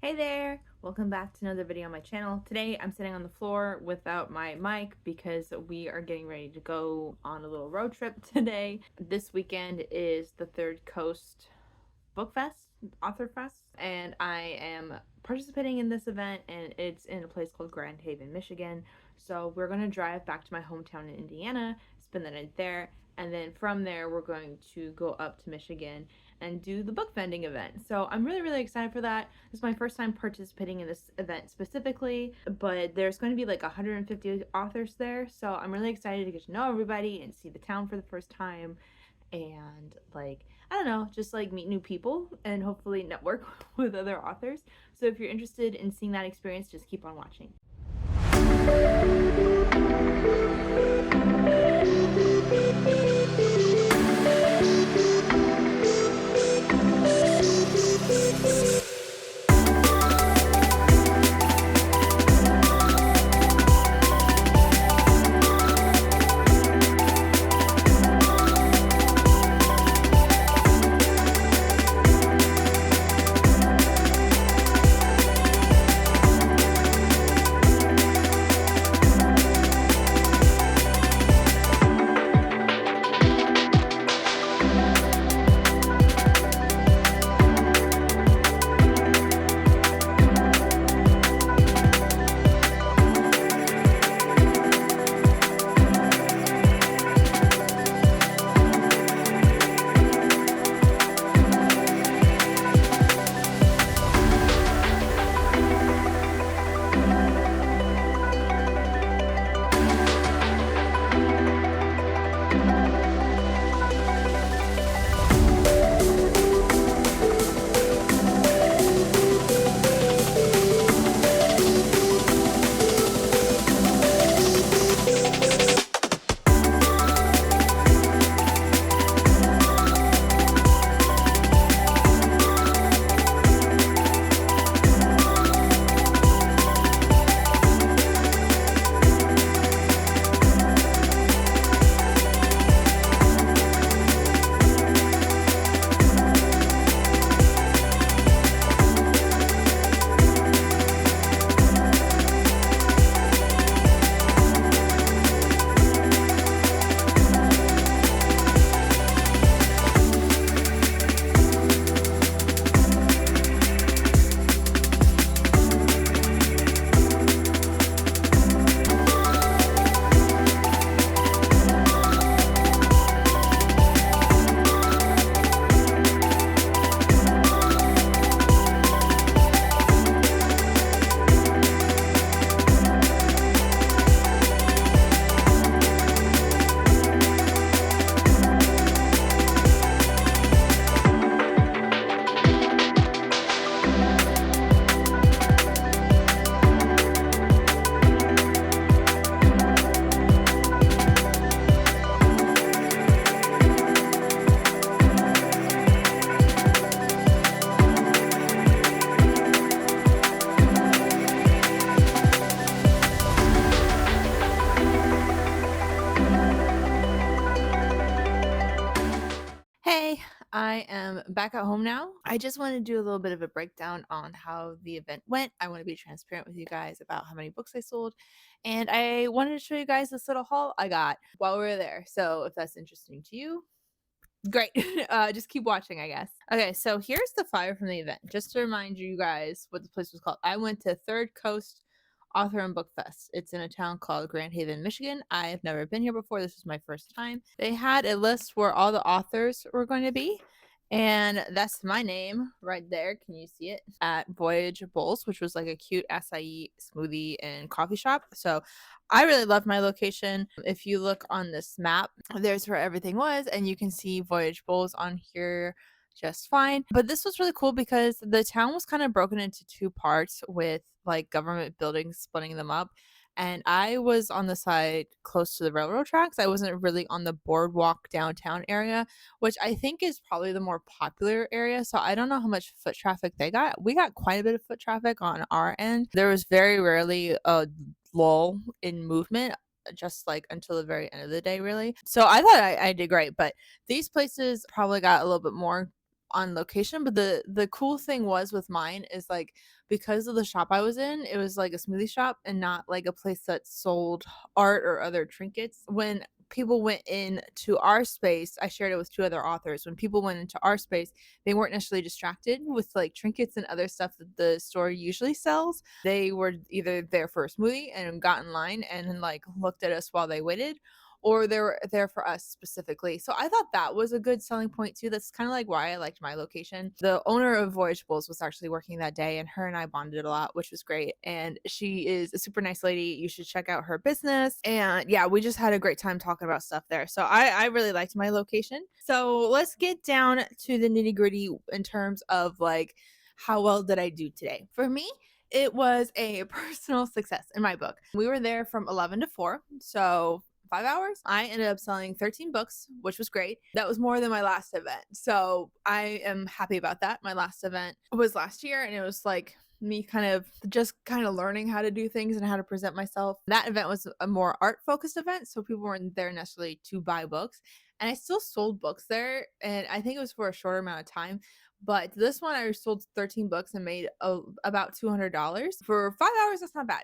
Hey there! Welcome back to another video on my channel. Today I'm sitting on the floor without my mic because we are getting ready to go on a little road trip today. This weekend is the Third Coast Book Fest, Author Fest, and I am participating in this event, and it's in a place called Grand Haven, Michigan. So we're going to drive back to my hometown in Indiana, spend the night there, and then from there we're going to go up to Michigan and do the book vending event. So I'm really excited for that. This is my first time participating in this event specifically, but there's going to be like 150 authors there, so I'm really excited to get to know everybody and see the town for the first time, and I don't know, just like meet new people and hopefully network with other authors. So if you're interested in seeing that experience, just keep on watching. Hey, I am back at home now. I just want to do a little bit of a breakdown on how the event went. I want to be transparent with you guys about how many books I sold, and I wanted to show you guys this little haul I got while we were there. So if that's interesting to you, great. Just keep watching, I guess. Okay, so here's the flyer from the event. Just to remind you guys what the place was called. I went to Third Coast Author and Book Fest. It's in a town called Grand Haven, Michigan. I've never been here before. This was my first time. They had a list where all the authors were going to be, and that's my name right there. Can you see it? At Voyage Bowls, which was like a cute acai smoothie and coffee shop. So I really loved my location. If you look on this map, there's where everything was, and you can see Voyage Bowls on here just fine. But this was really cool because the town was kind of broken into two parts with like government buildings splitting them up. And I was on the side close to the railroad tracks. I wasn't really on the boardwalk downtown area, which I think is probably the more popular area. So I don't know how much foot traffic they got. We got quite a bit of foot traffic on our end. There was very rarely a lull in movement, just like until the very end of the day, really. So I thought I did great, but these places probably got a little bit more on location, but the cool thing was with mine is like because of the shop I was in, it was like a smoothie shop and not like a place that sold art or other trinkets. When people went into our space, I shared it with two other authors. When people went into our space, they weren't necessarily distracted with like trinkets and other stuff that the store usually sells. They were either there for a smoothie and got in line and like looked at us while they waited, or they were there for us specifically. So I thought that was a good selling point too. That's kind of like why I liked my location. The owner of Voyageables was actually working that day, and her and I bonded a lot, which was great. And she is a super nice lady. You should check out her business. And yeah, we just had a great time talking about stuff there. So I really liked my location. So let's get down to the nitty gritty in terms of like how well did I do today? For me, it was a personal success in my book. We were there from 11 to 4. So 5 hours. I ended up selling 13 books, which was great. That was more than my last event. So I am happy about that. My last event was last year, and it was like me kind of learning how to do things and how to present myself. That event was a more art focused event, so people weren't there necessarily to buy books. And I still sold books there, and I think it was for a shorter amount of time. But this one, I sold 13 books and made about $200 for 5 hours. That's not bad.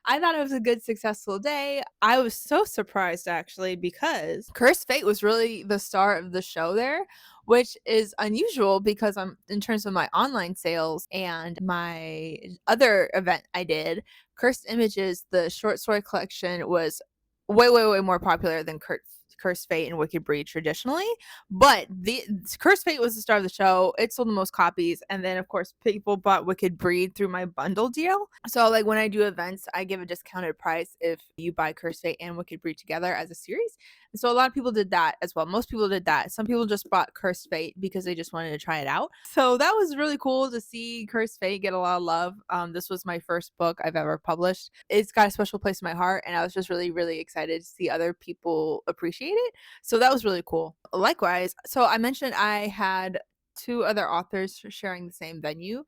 I thought it was a good, successful day. I was so surprised actually because Cursed Fate was really the star of the show there, which is unusual because I'm in terms of my online sales and my other event I did. Cursed Images, the short story collection, was way, way, way more popular than Cursed Fate and Wicked Breed traditionally, but the Cursed Fate was the star of the show. It sold the most copies, and then of course people bought Wicked Breed through my bundle deal. So like when I do events, I give a discounted price if you buy Cursed Fate and Wicked Breed together as a series. And so a lot of people did that as well. Most people did that. Some people just bought Cursed Fate because they just wanted to try it out. So that was really cool to see Cursed Fate get a lot of love. This was my first book I've ever published. It's got a special place in my heart, and I was just really, really excited to see other people appreciate it. So that was really cool. Likewise, so I mentioned I had two other authors sharing the same venue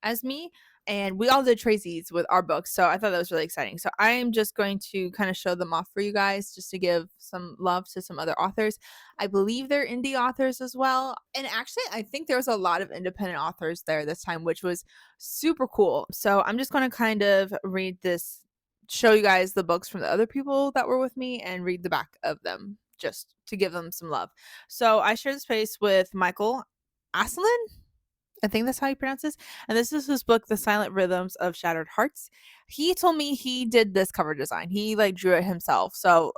as me, and we all did Tracy's with our books. So I thought that was really exciting. So I am just going to kind of show them off for you guys just to give some love to some other authors. I believe they're indie authors as well. And actually, I think there was a lot of independent authors there this time, which was super cool. So I'm just going to kind of read this, show you guys the books from the other people that were with me and read the back of them just to give them some love. So I shared the space with Michael Aslin. I think that's how you pronounce this. And this is his book, The Silent Rhythms of Shattered Hearts. He told me he did this cover design. He like drew it himself. So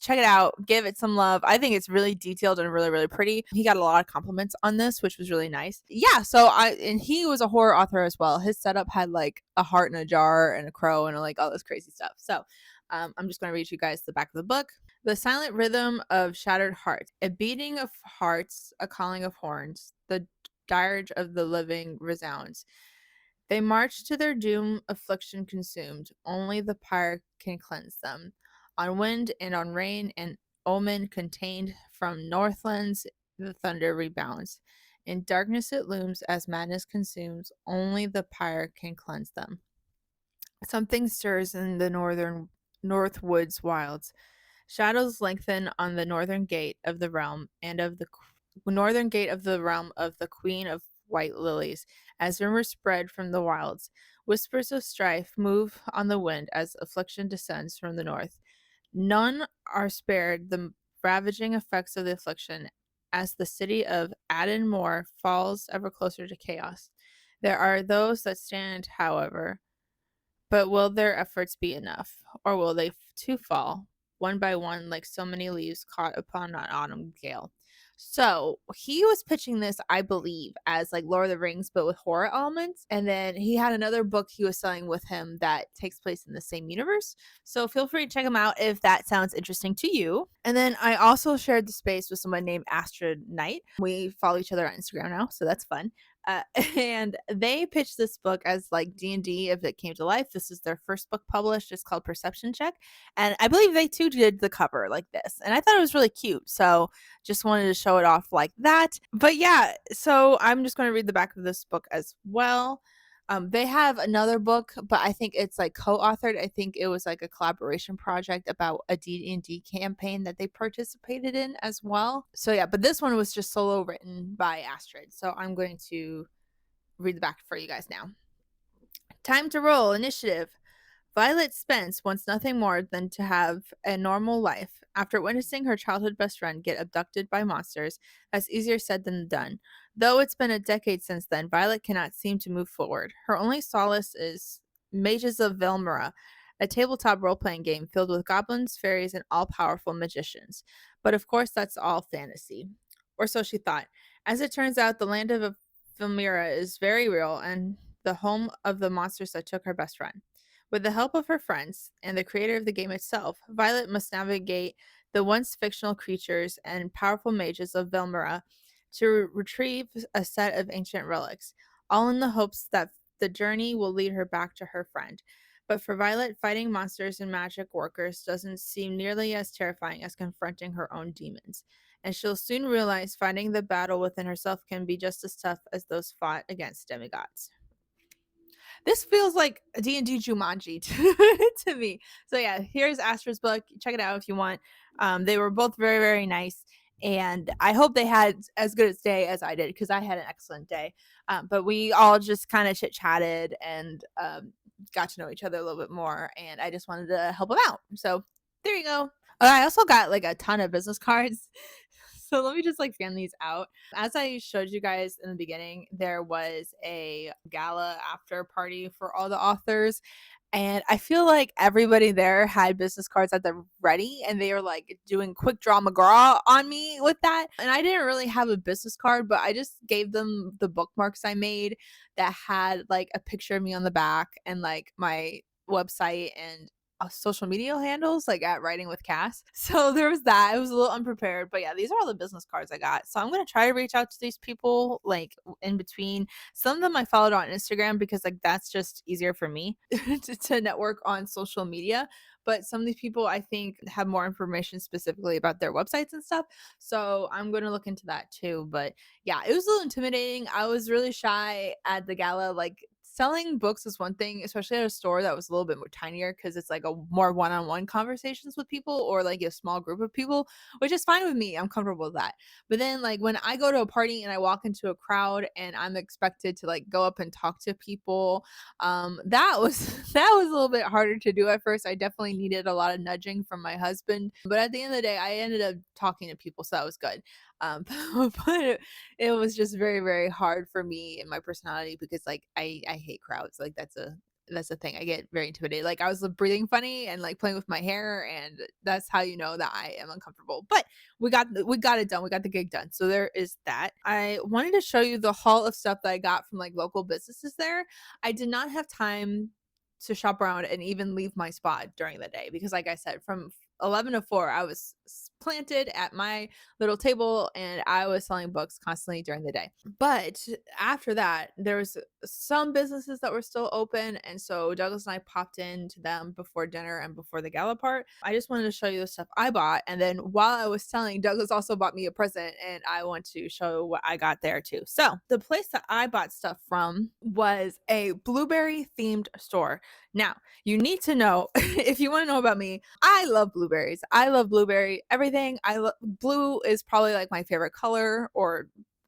check it out. Give it some love. I think it's really detailed and really, really pretty. He got a lot of compliments on this, which was really nice. Yeah. So and he was a horror author as well. His setup had like a heart in a jar and a crow and like all this crazy stuff. So I'm just going to read you guys the back of the book. The silent rhythm of shattered hearts, a beating of hearts, a calling of horns, the dirge of the living resounds. They march to their doom, affliction consumed. Only the pyre can cleanse them. On wind and on rain and omen contained from northlands, the thunder rebounds. In darkness it looms as madness consumes. Only the pyre can cleanse them. Something stirs in the north woods wilds. Shadows lengthen on the northern gate of the realm and of the northern gate of the realm of the Queen of White Lilies, as rumors spread from the wilds. Whispers of strife move on the wind as affliction descends from the north. None are spared the ravaging effects of the affliction as the city of Aden Moor falls ever closer to chaos. There are those that stand, however, but will their efforts be enough, or will they too fall, one by one, like so many leaves caught upon an autumn gale? So he was pitching this, I believe, as like Lord of the Rings, but with horror elements. And then he had another book he was selling with him that takes place in the same universe. So feel free to check him out if that sounds interesting to you. And then I also shared the space with someone named Astrid Knight. We follow each other on Instagram now, so that's fun. Uh, and they pitched this book as like D&D if it came to life. This is their first book published. It's called Perception Check. And I believe they too did the cover like this. And I thought it was really cute. So just wanted to show it off like that. But yeah, so I'm just going to read the back of this book as well. They have another book, but I think it's like co-authored. I think it was like a collaboration project about a D&D campaign that they participated in as well. So yeah, but this one was just solo written by Astrid. So I'm going to read the back for you guys now. Time to roll initiative. Violet Spence wants nothing more than to have a normal life. After witnessing her childhood best friend get abducted by monsters, that's easier said than done. Though it's been a decade since then, Violet cannot seem to move forward. Her only solace is Mages of Velmera, a tabletop role playing game filled with goblins, fairies, and all powerful magicians. But of course, that's all fantasy. Or so she thought. As it turns out, the land of Velmera is very real and the home of the monsters that took her best friend. With the help of her friends and the creator of the game itself, Violet must navigate the once fictional creatures and powerful mages of Velmera to retrieve a set of ancient relics, all in the hopes that the journey will lead her back to her friend. But for Violet, fighting monsters and magic workers doesn't seem nearly as terrifying as confronting her own demons. And she'll soon realize fighting the battle within herself can be just as tough as those fought against demigods. This feels like a D&D Jumanji to me. So yeah, here's Astra's book. Check it out if you want. They were both very, very nice. And I hope they had as good a day as I did because I had an excellent day. But we all just kind of chit-chatted and got to know each other a little bit more. And I just wanted to help them out. So there you go. I also got like a ton of business cards. So let me just like fan these out. As I showed you guys in the beginning, there was a gala after party for all the authors. And I feel like everybody there had business cards at the ready and they were like doing quick draw McGraw on me with that. And I didn't really have a business card, but I just gave them the bookmarks I made that had like a picture of me on the back and like my website and social media handles like at Writing with Cass. So there was that. I was a little unprepared, but yeah, these are all the business cards I got. So I'm gonna try to reach out to these people like in between. Some of them I followed on Instagram because like that's just easier for me to network on social media. But some of these people I think have more information specifically about their websites and stuff. So I'm going to look into that too. But yeah, it was a little intimidating. I was really shy at the gala. Like selling books is one thing, especially at a store that was a little bit more tinier because it's like a more one-on-one conversations with people or like a small group of people, which is fine with me. I'm comfortable with that. But then like when I go to a party and I walk into a crowd and I'm expected to like go up and talk to people, that was that was a little bit harder to do at first. I definitely needed a lot of nudging from my husband, but at the end of the day, I ended up talking to people, so that was good. Um, but it was just very, very hard for me and my personality because like I hate crowds. Like that's the thing. I get very intimidated. Like I was breathing funny and like playing with my hair, and that's how you know that I am uncomfortable. But we got it done. We got the gig done. So there is that. I wanted to show you the haul of stuff that I got from like local businesses there. I did not have time to shop around and even leave my spot during the day because like I said, from 11 to 4 I was planted at my little table and I was selling books constantly during the day. But after that, there was some businesses that were still open, and so Douglas and I popped into them before dinner and before the gala part. I just wanted to show you the stuff I bought, and then while I was selling, Douglas also bought me a present, and I want to show what I got there too. So the place that I bought stuff from was a blueberry themed store. Now, you need to know if you want to know about me, I love blueberries. I love blueberry everything. Blue is probably like my favorite color, or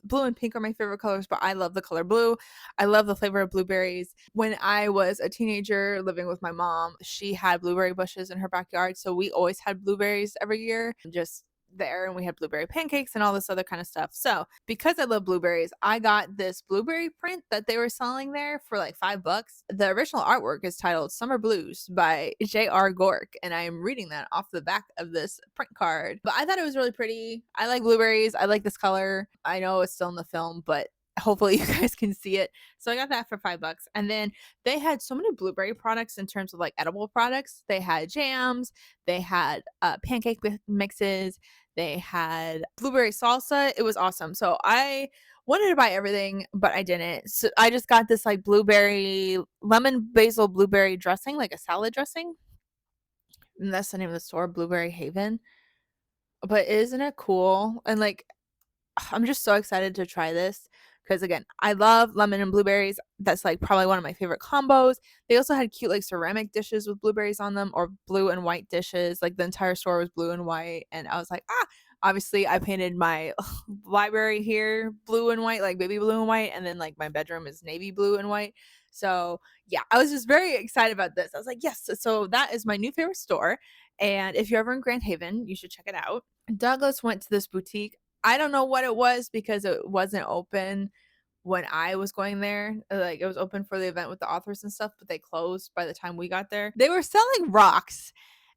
blue and pink are my favorite colors, but I love the color blue. I love the flavor of blueberries. When I was a teenager living with my mom, she had blueberry bushes in her backyard, so we always had blueberries every year. Just there, and we had blueberry pancakes and all this other kind of stuff. So because I love blueberries, I got this blueberry print that they were selling there for like $5. The original artwork is titled Summer Blues by J.R. Gork, and I am reading that off the back of this print card. But I thought it was really pretty. I like blueberries. I like this color. I know it's still in the film, but hopefully you guys can see it. So I got that for $5. And then they had so many blueberry products in terms of like edible products. They had jams, they had pancake mixes, they had blueberry salsa. It was awesome. So I wanted to buy everything, but I didn't. So I just got this like blueberry, lemon basil blueberry dressing, like a salad dressing. And that's the name of the store, Blueberry Haven. But isn't it cool? And like I'm just so excited to try this because again, I love lemon and blueberries. That's like probably one of my favorite combos. They also had cute like ceramic dishes with blueberries on them, or blue and white dishes. Like the entire store was blue and white, and I was like, obviously I painted my library here blue and white, like baby blue and white, and then like my bedroom is navy blue and white. So yeah, I was just very excited about this. I was like, yes, so that is my new favorite store. And if you're ever in Grand Haven, you should check it out. Douglas went to this boutique. I don't know what it was because it wasn't open when I was going there. Like it was open for the event with the authors and stuff, but they closed by the time we got there. They were selling rocks.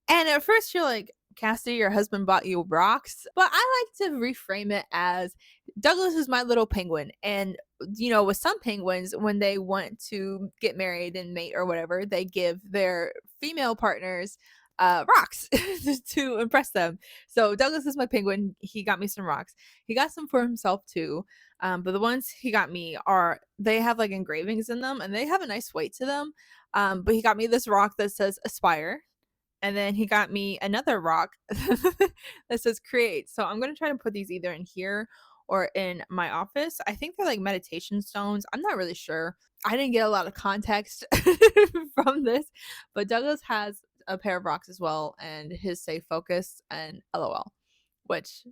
And at first you're like, Cassidy, your husband bought you rocks. But I like to reframe it as Douglas is my little penguin. And, with some penguins, when they want to get married and mate or whatever, they give their female partners rocks to impress them. So Douglas is my penguin. He got me some rocks. He got some for himself too. But the ones he got me they have like engravings in them and they have a nice weight to them. But he got me this rock that says Aspire. And then he got me another rock that says create. So I'm going to try to put these either in here or in my office. I think they're like meditation stones. I'm not really sure. I didn't get a lot of context from this, but Douglas has a pair of rocks as well, and his say focus and LOL, which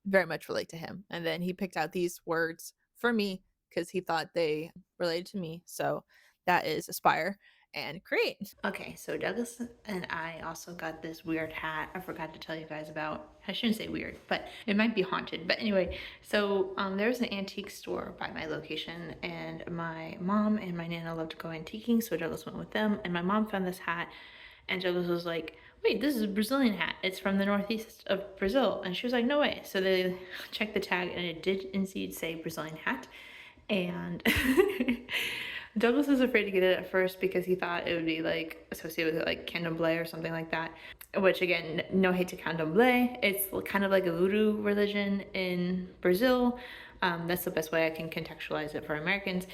very much relate to him. And then he picked out these words for me because he thought they related to me. So that is aspire and create. Okay, so Douglas and I also got this weird hat I forgot to tell you guys about. I shouldn't say weird, but it might be haunted. But anyway, so there's an antique store by my location, and my mom and my nana love to go antiquing, so Douglas went with them, and my mom found this hat, and Douglas was like, wait, this is a Brazilian hat. It's from the northeast of Brazil. And she was like, no way. So they checked the tag, and it did indeed say Brazilian hat. And Douglas was afraid to get it at first because he thought it would be like associated with like candomblé or something like that. Which again, no hate to candomblé. It's kind of like a voodoo religion in Brazil. That's the best way I can contextualize it for Americans.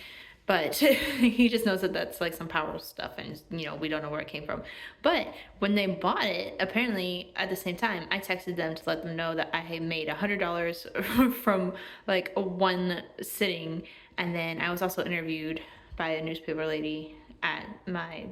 But he just knows that that's like some powerful stuff, and we don't know where it came from. But when they bought it, apparently at the same time, I texted them to let them know that I had made $100 from like one sitting, and then I was also interviewed by a newspaper lady at my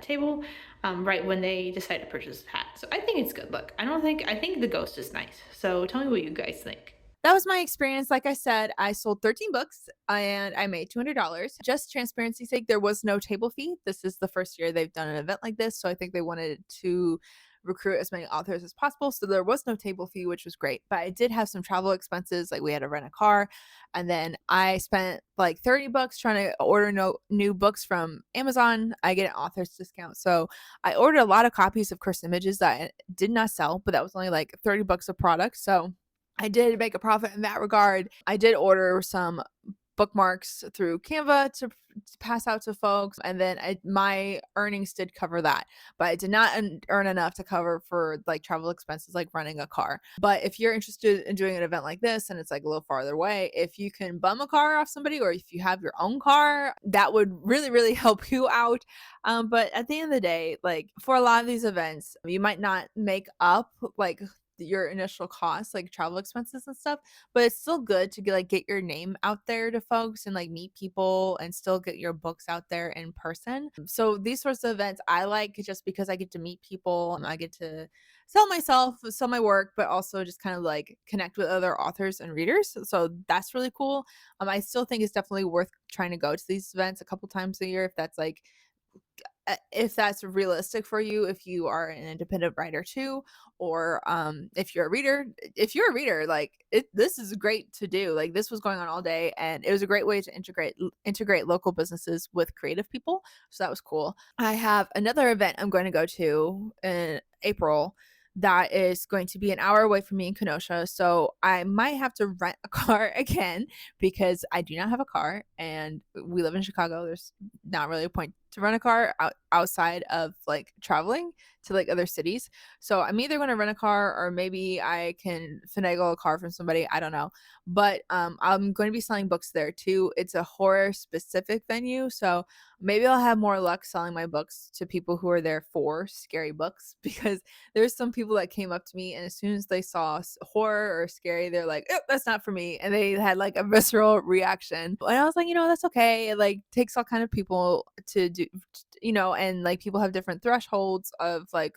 table right when they decided to purchase this hat. So I think it's good. Look, I think the ghost is nice. So tell me what you guys think. That was my experience. Like I said, I sold 13 books and I made $200. Just transparency's sake, there was no table fee. This is the first year they've done an event like this. So I think they wanted to recruit as many authors as possible. So there was no table fee, which was great. But I did have some travel expenses. Like we had to rent a car. And then I spent like $30 trying to order new books from Amazon. I get an author's discount. So I ordered a lot of copies of Cursed Images that I did not sell, but that was only like $30 a product. So I did make a profit in that regard. I did order some bookmarks through Canva to pass out to folks, and then my earnings did cover that, but I did not earn enough to cover for like travel expenses like renting a car. But if you're interested in doing an event like this and it's like a little farther away, if you can bum a car off somebody, or if you have your own car, that would really really help you out. But at the end of the day, like for a lot of these events, you might not make up like your initial costs, like travel expenses and stuff, but it's still good to get your name out there to folks and like meet people and still get your books out there in person. So these sorts of events I like just because I get to meet people and I get to sell myself, sell my work, but also just kind of like connect with other authors and readers. So that's really cool. I still think it's definitely worth trying to go to these events a couple times a year if that's realistic for you, if you are an independent writer too, or if you're a reader, like this is great to do. Like this was going on all day, and it was a great way to integrate local businesses with creative people. So that was cool. I have another event I'm going to go to in April that is going to be an hour away from me in Kenosha. So I might have to rent a car again because I do not have a car and we live in Chicago. There's not really a point to rent a car outside of like traveling to like other cities. So I'm either going to rent a car or maybe I can finagle a car from somebody. I don't know. But I'm going to be selling books there too. It's a horror specific venue. So maybe I'll have more luck selling my books to people who are there for scary books because there's some people that came up to me and as soon as they saw horror or scary, they're like, "Oh, that's not for me." And they had like a visceral reaction. And I was like, that's okay. It like takes all kind of people to do, and like people have different thresholds of like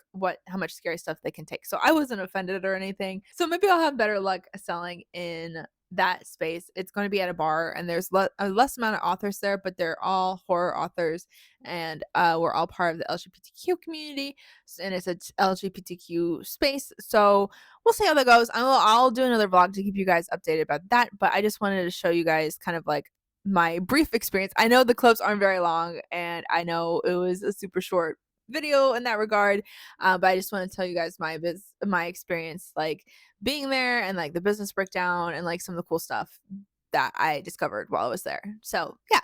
how much scary stuff they can take. So I wasn't offended or anything. So maybe I'll have better luck selling in that space. It's going to be at a bar and there's a less amount of authors there, but they're all horror authors and we're all part of the LGBTQ community and it's a LGBTQ space. So we'll see how that goes. I'll do another vlog to keep you guys updated about that, but I just wanted to show you guys kind of like my brief experience. I know the clips aren't very long and I know it was a super short video in that regard, but I just want to tell you guys my experience like being there and like the business breakdown and like some of the cool stuff that I discovered while I was there. So yeah,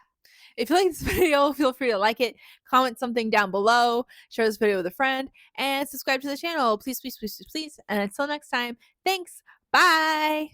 if you like this video, feel free to like it, comment something down below, share this video with a friend, and subscribe to the channel. Please, please, please, please, please. And until next time, thanks. Bye.